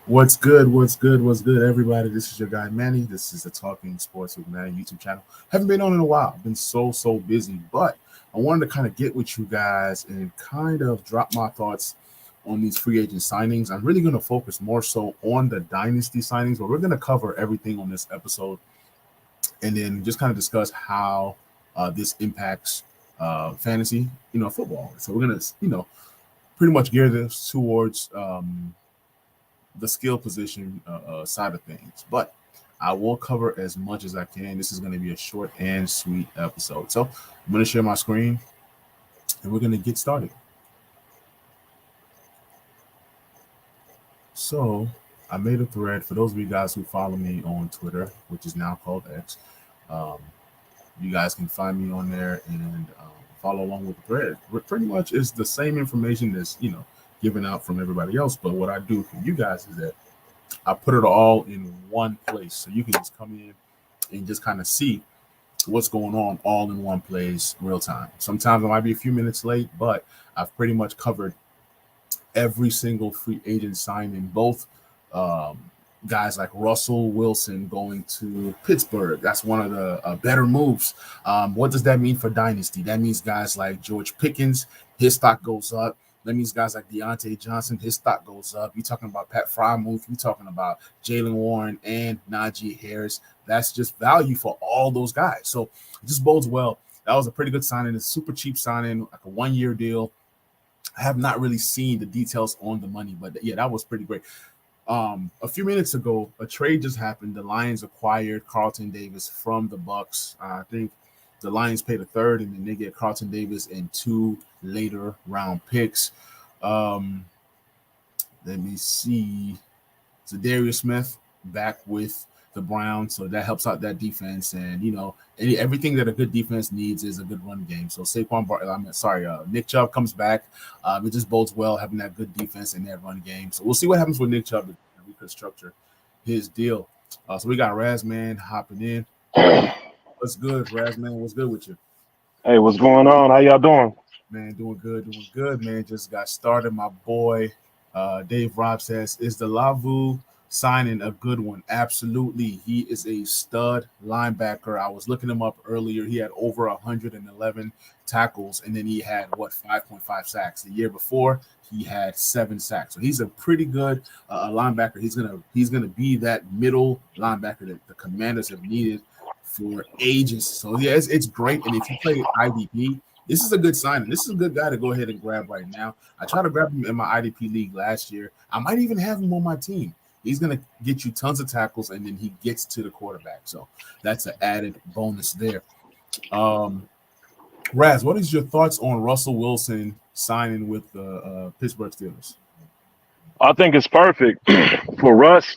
What's good? What's good? What's good, everybody? This is your guy Manny. This is the Talking Sports with Manny YouTube channel. Haven't been on in a while. Been so busy, but I wanted to kind of get with you guys and kind of drop my thoughts on these free agent signings. I'm really going to focus more so on the Dynasty signings, but we're going to cover everything on this episode and then just kind of discuss how this impacts fantasy, football. So we're going to, pretty much gear this towards the skill position side of things. But I will cover as much as I can. This is going to be a short and sweet episode. So I'm going to share my screen and we're going to get started. So I made a thread for those of you guys who follow me on Twitter, which is now called X. You guys can find me on there and follow along with the thread. Pretty much is the same information that's, given out from everybody else. But what I do for you guys is that I put it all in one place. So you can just come in and just kind of see what's going on all in one place real time. Sometimes I might be a few minutes late, but I've pretty much covered every single free agent signing, both guys like Russell Wilson going to Pittsburgh. That's one of the better moves. What does that mean for Dynasty? That means guys like George Pickens, his stock goes up. That means guys like Deontay Johnson, his stock goes up. You're talking about Pat Freiermuth. You're talking about Jalen Warren and Najee Harris. That's just value for all those guys. So it just bodes well. That was a pretty good signing. It's super cheap signing, like a 1-year deal. I have not really seen the details on the money, but yeah, that was pretty great. A few minutes ago, a trade just happened. The Lions acquired Carlton Davis from the Bucks. I think the Lions paid a third, and then they get Carlton Davis and 2 later round picks. Let me see. So Darius Smith back with the Browns, so that helps out that defense. And everything that a good defense needs is a good run game. So Nick Chubb comes back. It just bodes well having that good defense and that run game. So we'll see what happens with Nick Chubb if we could structure his deal. So we got Razz man hopping in. What's good, Razz man? What's good with you? Hey, what's going on? How y'all doing? Man, doing good, man. Just got started. My boy Dave Robb says, is the Lavu signing a good one? Absolutely. He is a stud linebacker. I was looking him up earlier. He had over 111 tackles, and then he had 5.5 sacks. The year before, he had 7 sacks. So he's a pretty good linebacker. He's gonna be that middle linebacker that the Commanders have needed for ages. So yeah, it's great. And if you play IDP, this is a good signing. This is a good guy to go ahead and grab right now. I tried to grab him in my IDP league last year. I might even have him on my team. He's going to get you tons of tackles, and then he gets to the quarterback. So that's an added bonus there. Raz, what is your thoughts on Russell Wilson signing with the Pittsburgh Steelers? I think it's perfect for Russ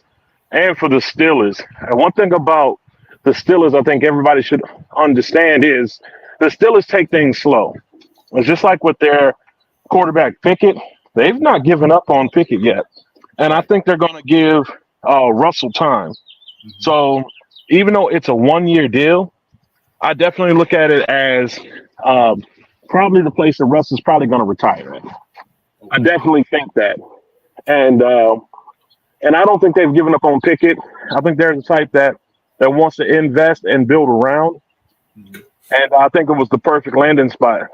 and for the Steelers. And one thing about the Steelers I think everybody should understand is the Steelers take things slow. It's just like with their quarterback Pickett. They've not given up on Pickett yet. And I think they're going to give Russell time. Mm-hmm. So even though it's a 1-year deal, I definitely look at it as probably the place that Russ is probably going to retire at. I definitely think that. And I don't think they've given up on Pickett. I think they're the type that wants to invest and build around. Mm-hmm. And I think it was the perfect landing spot,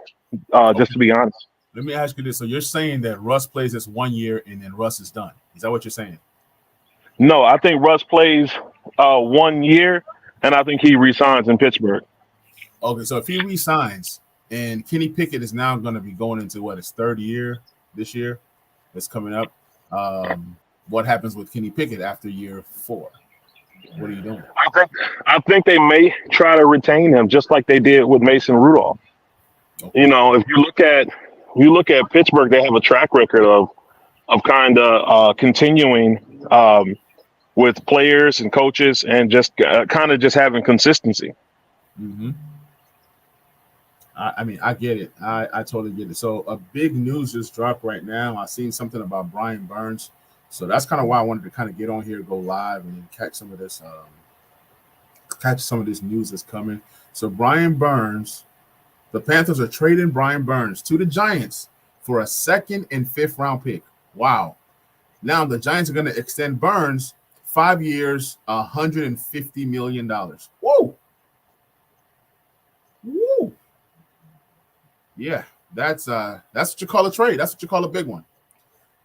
just to be honest. Let me ask you this. So you're saying that Russ plays this 1 year and then Russ is done. Is that what you're saying? No, I think Russ plays 1 year, and I think he resigns in Pittsburgh. Okay, so if he resigns and Kenny Pickett is now going to be going into his 3rd year this year that's coming up, what happens with Kenny Pickett after year 4? What are you doing? I think they may try to retain him just like they did with Mason Rudolph. Okay. If you look at Pittsburgh, they have a track record of kind of continuing with players and coaches and just kind of just having consistency. Mm-hmm. I get it. I totally get it. So a big news just dropped right now. I seen something about Brian Burns. So that's kind of why I wanted to kind of get on here, go live, and catch some of this news that's coming. So Brian Burns, the Panthers are trading Brian Burns to the Giants for a 2nd and 5th round pick. Wow. Now the Giants are going to extend Burns 5 years, $150 million. Whoa. Woo. Yeah, that's what you call a trade. That's what you call a big one.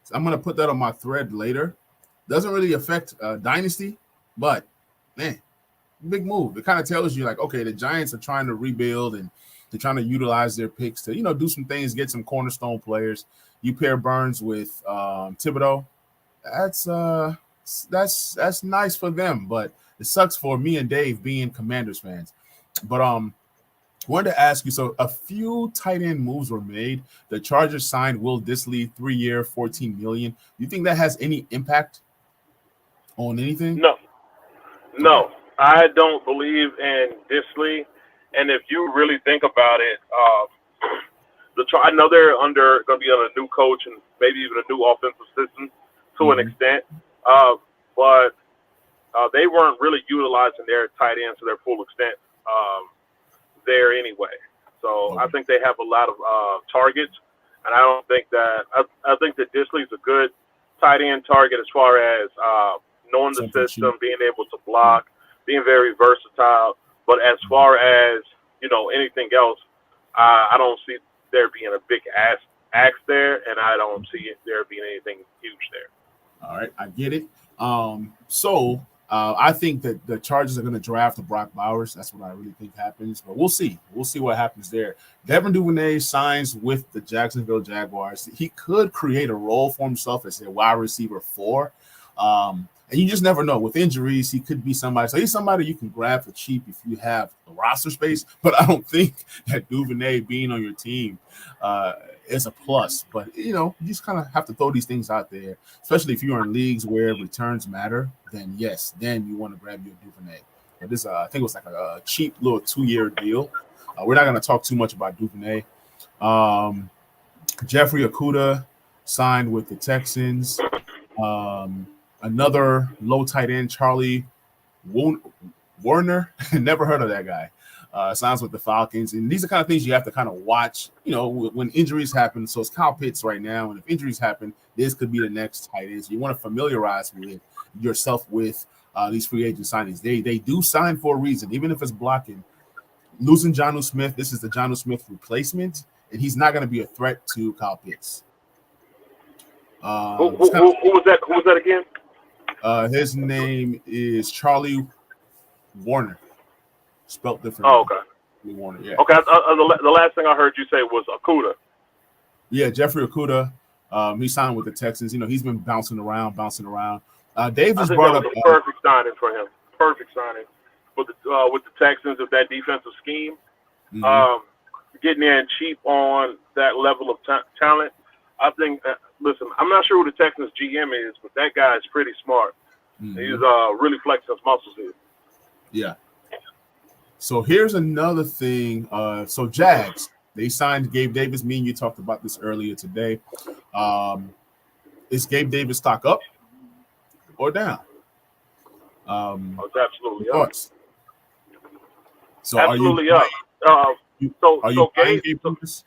So I'm going to put that on my thread later. Doesn't really affect Dynasty, but man, big move. It kind of tells you like, okay, the Giants are trying to rebuild and they're trying to utilize their picks to, do some things, get some cornerstone players. You pair Burns with Thibodeau. That's nice for them, but it sucks for me and Dave being Commanders fans. But wanted to ask you, so a few tight end moves were made. The Chargers signed Will Dissly, 3-year, $14 million. Do you think that has any impact on anything? No. Okay. I don't believe in Disley. And if you really think about it, I know they're going to be on a new coach and maybe even a new offensive system to an extent, but they weren't really utilizing their tight ends to their full extent there anyway. So I think they have a lot of targets, and I don't think that I think that Disley's a good tight end target as far as knowing the system, being able to block, being very versatile. But as far as anything else, I don't see there being a big axe there, and I don't see there being anything huge there. All right, I get it. So I think that the Chargers are going to draft Brock Bowers. That's what I really think happens. But we'll see. We'll see what happens there. Devin Duvernay signs with the Jacksonville Jaguars. He could create a role for himself as a wide receiver 4. And you just never know. With injuries, he could be somebody. So he's somebody you can grab for cheap if you have the roster space. But I don't think that Duvernay being on your team is a plus. But, you just kind of have to throw these things out there, especially if you're in leagues where returns matter. Then, yes, then you want to grab your Duvernay. But this, I think it was like a cheap little 2-year deal. We're not going to talk too much about Duvernay. Jeffrey Okudah signed with the Texans. Another low tight end, Charlie Warner. Never heard of that guy. Signs with the Falcons. And these are kind of things you have to kind of watch, when injuries happen. So it's Kyle Pitts right now. And if injuries happen, this could be the next tight end. So you want to familiarize yourself with these free agent signings. They do sign for a reason, even if it's blocking. Losing Jonnu Smith, this is the Jonnu Smith replacement, and he's not going to be a threat to Kyle Pitts. Who was that? Who was that again? His name is Charlie Warner, spelled different. Oh, okay. Warner, yeah. Okay, the last thing I heard you say was Okudah. Yeah, Jeffrey Okudah. He signed with the Texans. He's been bouncing around. Davis brought up a perfect signing for him. Perfect signing with the Texans of that defensive scheme. Getting in cheap on that level of talent. I think. Listen, I'm not sure who the Texans GM is, but that guy is pretty smart. He's really flexing his muscles here. Yeah. So here's another thing. So Jags, they signed Gabe Davis. Me and you talked about this earlier today. Is Gabe Davis stock up or down? It's absolutely up. So absolutely up. Are you buying Gabe Davis?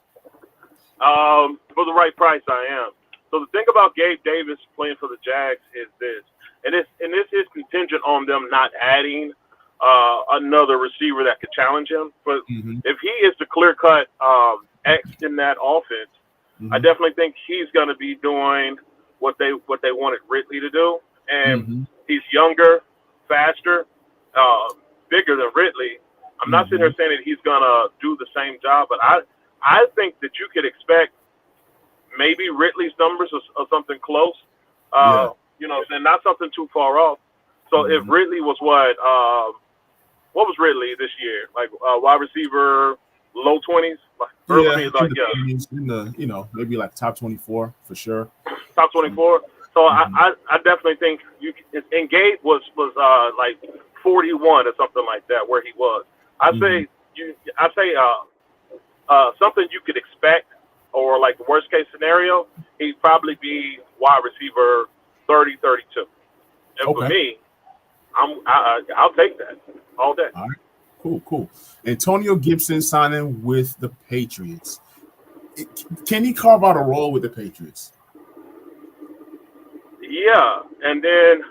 For the right price, I am. So the thing about Gabe Davis playing for the Jags is this, and this is contingent on them not adding another receiver that could challenge him. But if he is the clear-cut X in that offense, I definitely think he's going to be doing what they wanted Ridley to do. And he's younger, faster, bigger than Ridley. I'm not sitting here saying that he's going to do the same job, but I think that you could expect maybe Ridley's numbers or something close, and not something too far off. So if Ridley was what was Ridley this year? Like wide receiver, low 20s? In the maybe like top 24 for sure. Top 24. So I definitely think and Gabe was like 41 or something like that where he was. I'd say something you could expect, or like the worst case scenario, he'd probably be wide receiver 30, 32. And for me, I'll take that all day. All right. Cool. Antonio Gibson signing with the Patriots. Can he carve out a role with the Patriots? Yeah, and then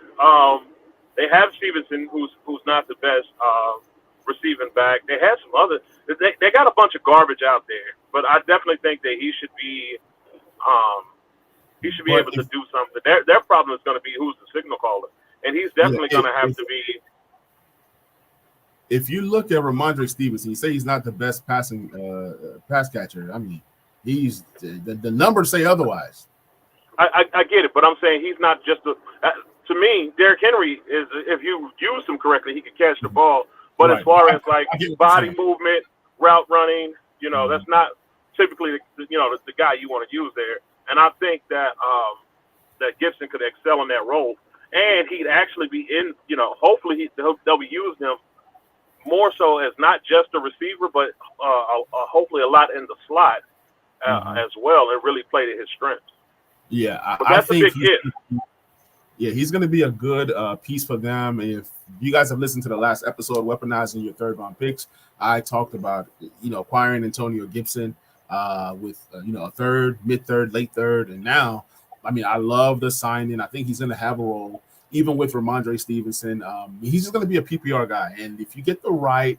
they have Stevenson, who's not the best receiving back. They have some other. They got a bunch of garbage out there, but I definitely think that um, he should be But able to do something. Their problem is going to be who's the signal caller, and he's yeah, definitely going to have to be. if you look at Ramondre Stevenson, you say he's not the best passing pass catcher. I mean, he's the numbers say otherwise. I get it, but I'm saying he's not just a. To me, Derrick Henry is, if you use him correctly, he can catch the ball. But Right. as far as like I get what you're body saying. movement, route running, Mhm. that's not typically the guy you want to use there. And I think that that Gibson could excel in that role, and he'd actually be in. Hopefully they'll be using him more so as not just a receiver, but hopefully a lot in the slot Mhm. as well, and really play to his strengths. Yeah, But I that's a think big if. he's going to be a good piece for them. If you guys have listened to the last episode, weaponizing your third round picks, I talked about acquiring Antonio Gibson with a third, mid third, late third, and now, I mean, I love the signing. I think he's going to have a role, even with Ramondre Stevenson. He's just going to be a PPR guy, and if you get the right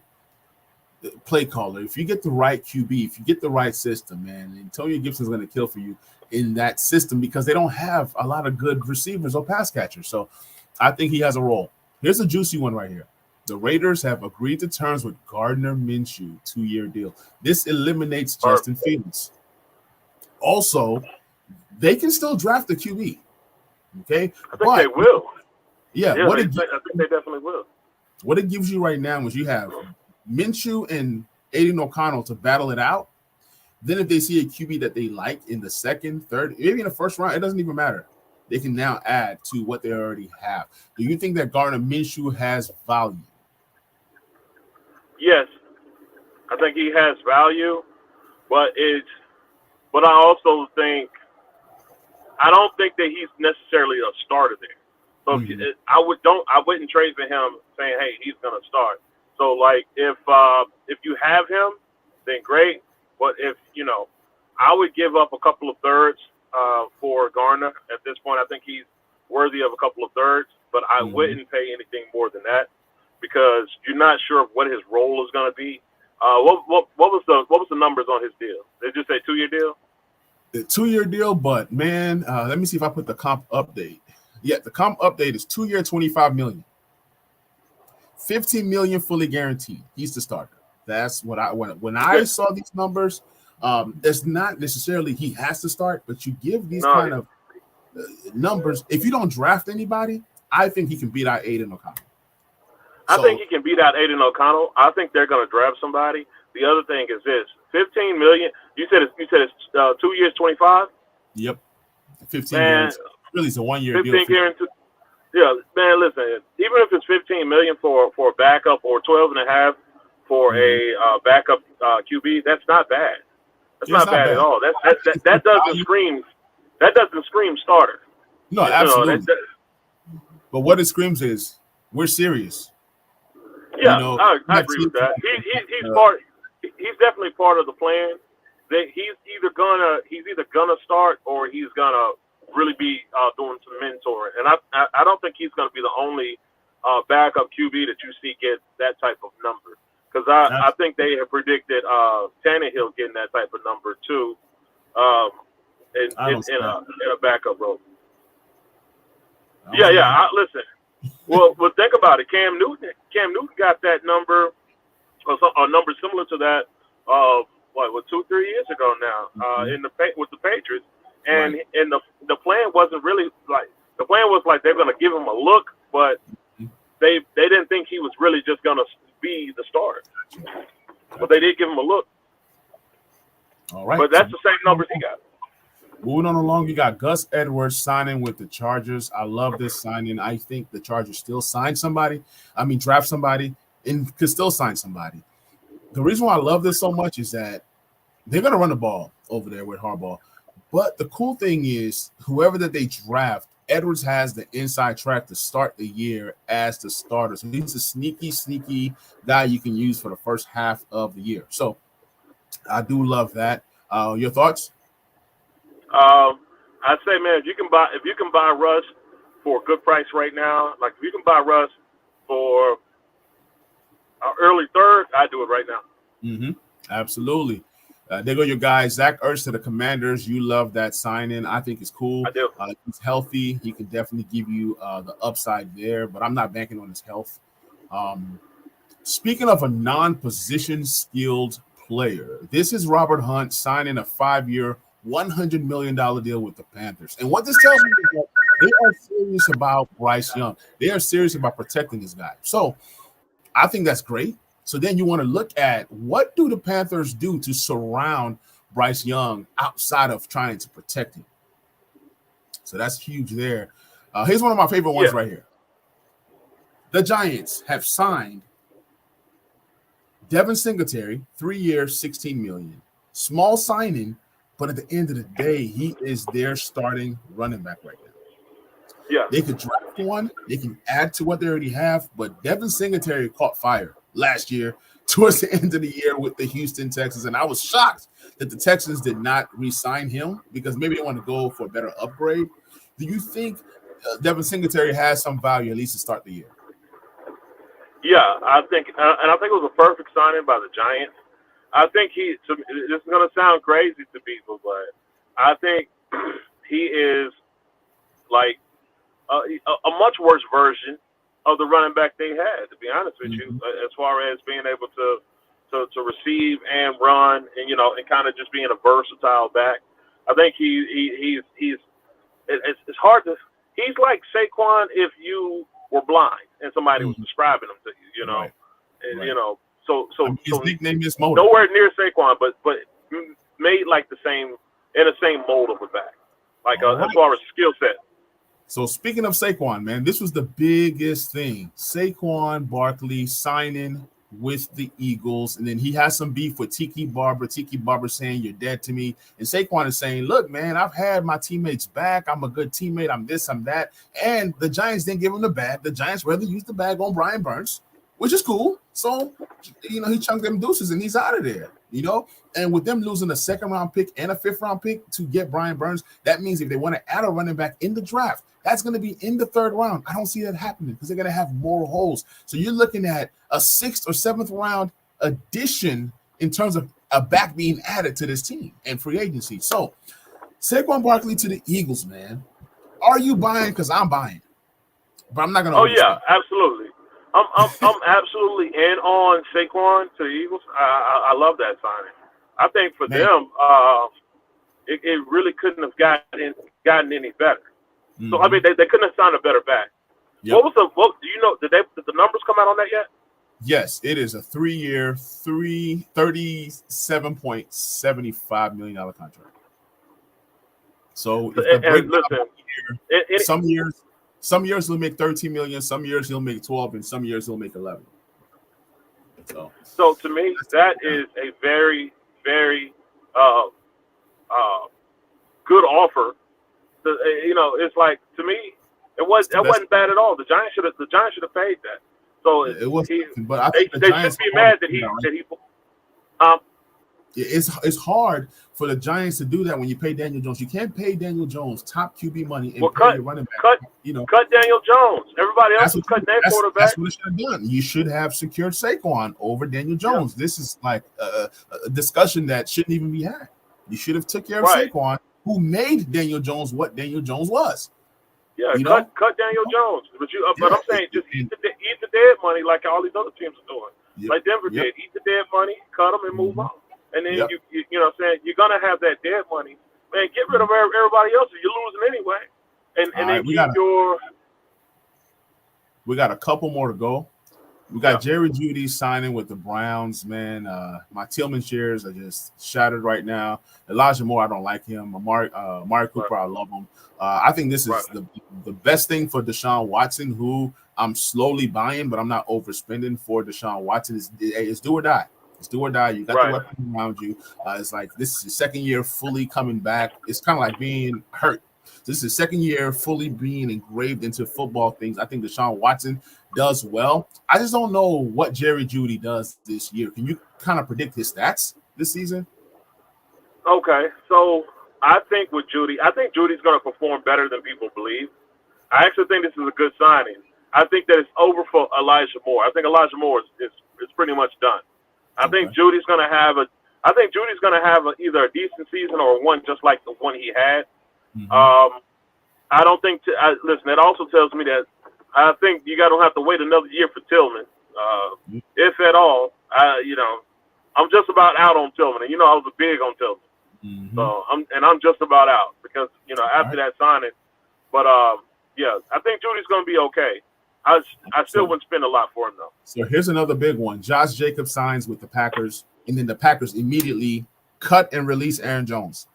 play caller, if you get the right QB, if you get the right system, man, Antonio Gibson's going to kill for you in that system because they don't have a lot of good receivers or pass catchers. So I think he has a role. Here's a juicy one right here. The Raiders have agreed to terms with Gardner Minshew, 2-year deal. This eliminates Justin Fields. Also, they can still draft the QB. Okay, I think they will. Yeah, I think they definitely will. What it gives you right now is you have Minshew and Aiden O'Connell to battle it out. Then if they see a QB that they like in the second, third, maybe in the first round, it doesn't even matter. They can now add to what they already have. Do you think that Gardner Minshew has value? Yes, I think he has value, but I also think I don't think that he's necessarily a starter there. So I wouldn't trade for him saying, hey, he's gonna start. So like if you have him, then great. But if I would give up a couple of thirds for Garner at this point. I think he's worthy of a couple of thirds, but I wouldn't pay anything more than that because you're not sure of what his role is going to be. What was the numbers on his deal? They just say 2-year deal. The 2-year deal, but man, let me see if I put the comp update. Yeah, the comp update is 2-year, $25 million, $15 million fully guaranteed. He's the starter. That's what when I saw these numbers. It's not necessarily he has to start, but you give these kind of numbers. If you don't draft anybody, I think he can beat out Aiden O'Connell. I think he can beat out Aiden O'Connell. I think they're going to draft somebody. The other thing is this: $15 million. You said it's 2 years, 25. Yep, 15 years. Really, it's a 1-year deal. 15 guaranteed. Yeah, man. Listen, even if it's $15 million for a backup or 12.5 for a backup QB, that's not bad. That's not bad at all. That doesn't scream. That doesn't scream starter. No, absolutely. But what it screams is we're serious. Yeah, I agree with that. He's definitely part of the plan. He's either gonna start or he's gonna really be doing some mentoring. And I don't think he's gonna be the only backup QB that you see get that type of number. Because I think they have predicted Tannehill getting that type of number too, in a backup role. Yeah. Listen. Well, think about it. Cam Newton got that number, a number similar to that, 2-3 years ago now, with the Patriots, and the plan wasn't really the plan was they're going to give him a look, but they didn't think he was really just going to be the starter, but they did give him a look. All right, but that's the same numbers he got. Moving on along, you got Gus Edwards signing with the Chargers. I love this signing. I think the Chargers still draft somebody, and could still sign somebody. The reason why I love this so much is that they're going to run the ball over there with Harbaugh. But the cool thing is, whoever that they draft, Edwards has the inside track to start the year as the starter. So he's a sneaky guy you can use for the first half of the year. So I do love that. Your thoughts? I'd say, man, if you can buy Russ for a good price right now. Like, if you can buy Russ for an early third, I'd do it right now. Mm-hmm. Absolutely. There go your guy, Zach Ertz to the Commanders. You love that signing. I think it's cool. I do. He's healthy. He can definitely give you the upside there, but I'm not banking on his health. Speaking of a non-position skilled player, this is Robert Hunt signing a 5-year, $100 million deal with the Panthers. And what this tells me is that they are serious about Bryce Young. They are serious about protecting this guy. So I think that's great. So then you want to look at what do the Panthers do to surround Bryce Young outside of trying to protect him. So that's huge there. Here's one of my favorite ones right here. The Giants have signed Devin Singletary, 3 years, $16 million. Small signing, but at the end of the day, he is their starting running back right now. Yeah. They could draft one, they can add to what they already have, but Devin Singletary caught fire last year towards the end of the year with the Houston Texans, and I was shocked that the Texans did not re-sign him because maybe they want to go for a better upgrade. Do you think Devin Singletary has some value at least to start the year? Yeah, I think, and I think it was a perfect signing by the Giants. I think this is going to sound crazy to people, but I think he is like a much worse version of the running back they had, to be honest with you, as far as being able to receive and run, and and kind of just being a versatile back. I think it's hard to. He's like Saquon if you were blind and somebody was describing him to you, Right. And right. So his nickname is Motor. nowhere near Saquon, but made like the same mold of a back, like as far as skill set. So speaking of Saquon, man, this was the biggest thing. Saquon Barkley signing with the Eagles, and then he has some beef with Tiki Barber. Tiki Barber saying, "You're dead to me," and Saquon is saying, "Look, man, I've had my teammates back. I'm a good teammate. I'm this, I'm that." And the Giants didn't give him the bag. The Giants rather used the bag on Brian Burns, which is cool. So, he chunked them deuces and he's out of there, And with them losing a 2nd-round pick and a 5th-round pick to get Brian Burns, that means if they want to add a running back in the draft, that's going to be in the 3rd round. I don't see that happening because they're going to have more holes. So you're looking at a 6th or 7th round addition in terms of a back being added to this team and free agency. So Saquon Barkley to the Eagles, man. Are you buying? Because I'm buying. But I'm not going to. Oh, yeah, absolutely. I'm absolutely in on Saquon to the Eagles. I love that signing. I think for them, it really couldn't have gotten any better. So I mean, they couldn't have signed a better back. Yep. What do you know? Did the numbers come out on that yet? Yes, it is a 3-year, $37.75 million contract. So some years he'll make $13 million, some years he'll make 12, and some years he'll make 11. So to me, that is a very, very good offer. It's like, to me, it wasn't bad at all. The Giants should have paid that. So it was, but I think they should be mad that he. It's hard for the Giants to do that when you pay Daniel Jones. You can't pay Daniel Jones top QB money and pay your running back. Cut Daniel Jones. Everybody else is cutting their quarterback. That's what it should have done. You should have secured Saquon over Daniel Jones. Yeah. This is like a discussion that shouldn't even be had. You should have took care of Saquon, who made Daniel Jones what Daniel Jones was. Yeah, cut Daniel Jones. But I'm saying just eat the dead money like all these other teams are doing. Yep. Like Denver did. Eat the dead money, cut them, and move on. And then you know what I'm saying, you're gonna have that dead money. Man, get rid of everybody else. You're losing anyway. And then we got a couple more to go. We got Jerry Jeudy signing with the Browns, man. My Tillman shares are just shattered right now. Elijah Moore, I don't like him. Amari Cooper, I love him. I think this is the best thing for Deshaun Watson, who I'm slowly buying, but I'm not overspending for Deshaun Watson. It's do or die. It's do or die. You got the weapon around you. It's like this is his 2nd year fully coming back. It's kind of like being hurt. This is his 2nd year fully being engraved into football things. I think Deshaun Watson does well. I just don't know what Jerry Jeudy does this year. Can you kind of predict his stats this season? Okay, so I think with Jeudy, Judy's going to perform better than people believe. I actually think this is a good signing. I think that it's over for Elijah Moore. I think Elijah Moore is pretty much done. I think Judy's gonna have either a decent season or one just like the one he had. I don't think. Listen, that also tells me that I think you don't have to wait another year for Tillman, if at all. I'm just about out on Tillman. And, I was big on Tillman, so I'm just about out because after that signing. But yeah, I think Judy's going to be okay. I still wouldn't spend a lot for him though. So here's another big one. Josh Jacobs signs with the Packers, and then the Packers immediately cut and release Aaron Jones.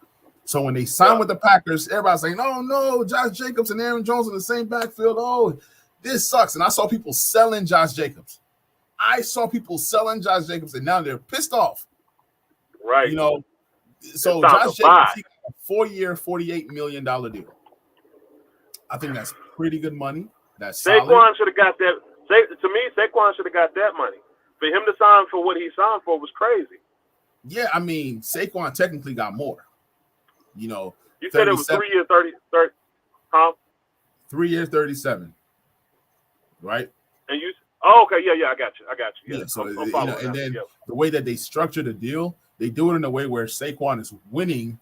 So when they signed with the Packers, everybody's saying, "Oh no, Josh Jacobs and Aaron Jones in the same backfield. Oh, this sucks." And I saw people selling Josh Jacobs. And now they're pissed off. Right. So Josh Jacobs, he got a 4-year, $48 million deal. I think that's pretty good money. That's Saquon should have got that. To me, Saquon should have got that money. For him to sign for what he signed for was crazy. Yeah, I mean, Saquon technically got more. You said it was 3 years, 30, huh? 3 years, 37. Right? And okay, yeah, I got you. Yeah, so and then the way that they structure the deal, they do it in a way where Saquon is winning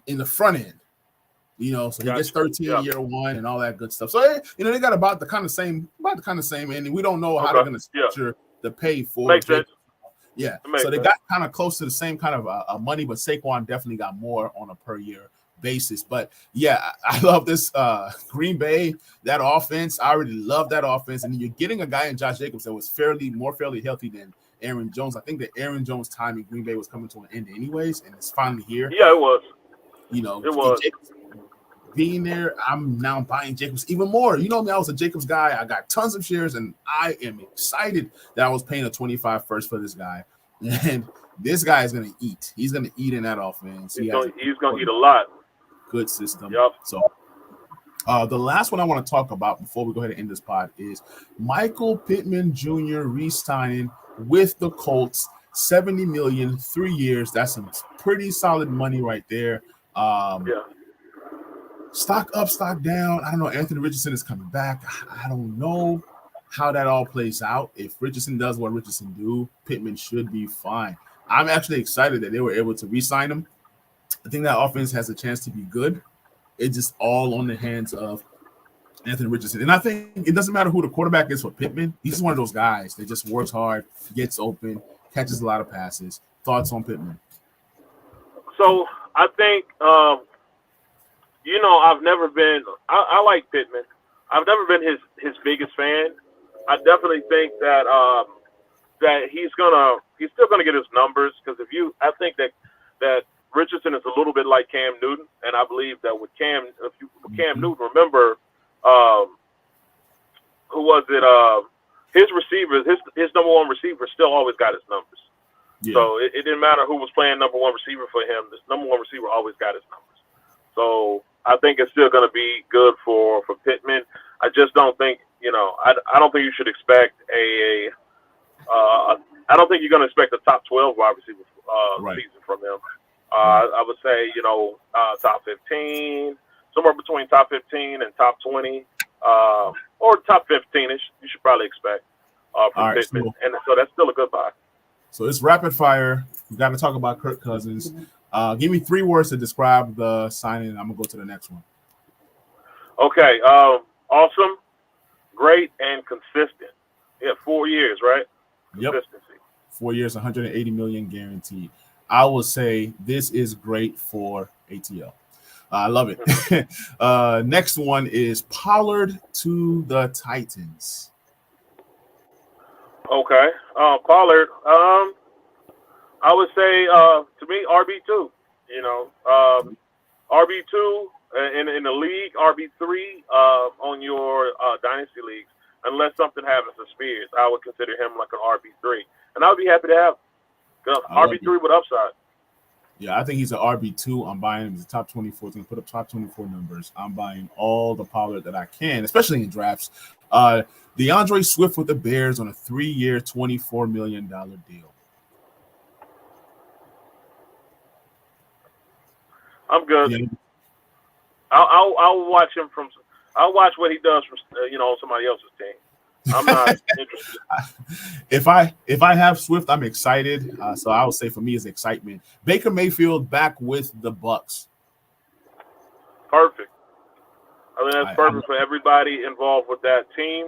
in the front end. So he gets 13 year one and all that good stuff. So they got about the kind of same, and we don't know how they're going to structure the pay for. Makes sense. Yeah, so they got kind of close to the same kind of money, but Saquon definitely got more on a per year basis. But yeah, I love this Green Bay, that offense. I already love that offense, and you're getting a guy in Josh Jacobs that was more fairly healthy than Aaron Jones. I think that Aaron Jones' time in Green Bay was coming to an end anyways, and it's finally here. Yeah, it was. It was. Being there, I'm now buying Jacobs even more. I was a Jacobs guy. I got tons of shares, and I am excited that I was paying a 25 first for this guy. And this guy is going to eat. He's going to eat in that offense. He's going to eat a lot. Good system. Yep. So the last one I want to talk about before we go ahead and end this pod is Michael Pittman Jr. re-signing with the Colts, $70 million, 3 years. That's some pretty solid money right there. Stock up, stock down. I don't know. Anthony Richardson is coming back. I don't know how that all plays out. If Richardson does what Richardson do, Pittman should be fine. I'm actually excited that they were able to re-sign him. I think that offense has a chance to be good. It's just all on the hands of Anthony Richardson. And I think it doesn't matter who the quarterback is for Pittman. He's just one of those guys that just works hard, gets open, catches a lot of passes. Thoughts on Pittman? So I think I've never been. I like Pittman. I've never been his biggest fan. I definitely think that that he's still gonna get his numbers because I think that Richardson is a little bit like Cam Newton, and I believe that with Cam Newton, remember who was it? His receivers, his number one receiver, still always got his numbers. Yeah. So it didn't matter who was playing number one receiver for him. This number one receiver always got his numbers. So I think it's still going to be good for Pittman. I just don't think, I don't think you should expect I don't think you're going to expect a top 12 wide receiver season from him. I would say, top 15, somewhere between top 15 and top 20, or top 15-ish, you should probably expect from Pittman. And so that's still a good buy. So it's rapid fire. We got to talk about Kirk Cousins. Give me 3 words to describe the signing, and I'm going to go to the next one. Okay. Awesome, great, and consistent. Yeah, 4 years, right? Yep. Consistency. 4 years, $180 million guaranteed. I will say this is great for ATL. I love it. Next one is Pollard to the Titans. Okay. Pollard, I would say, to me, RB2. RB2 in the league, RB3 on your Dynasty leagues. Unless something happens to Spears, I would consider him like an RB3. And I would be happy to have RB3 with upside. Yeah, I think he's an RB2. I'm buying him. He's a top 24. He's going to put up top 24 numbers. I'm buying all the Pollard that I can, especially in drafts. DeAndre Swift with the Bears on a 3-year, $24 million deal. I'm good. Yeah. I'll watch him from I'll watch what he does for on somebody else's team. I'm not interested. If I have Swift, I'm excited. So I would say for me is excitement. Baker Mayfield back with the Bucks. Perfect. I think that's perfect for everybody involved with that team,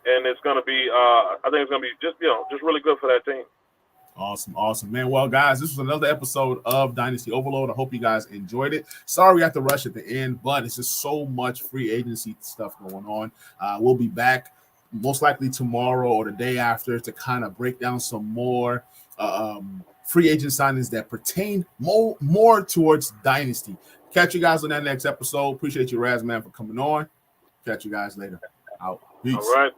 and it's going to be. I think it's going to be just really good for that team. Awesome, man. Well, guys, this was another episode of Dynasty Overload. I hope you guys enjoyed it. Sorry we had to rush at the end, but it's just so much free agency stuff going on. We'll be back most likely tomorrow or the day after to kind of break down some more free agent signings that pertain more towards Dynasty. Catch you guys on that next episode. Appreciate you, Razz, man, for coming on. Catch you guys later. Out. Peace. All right.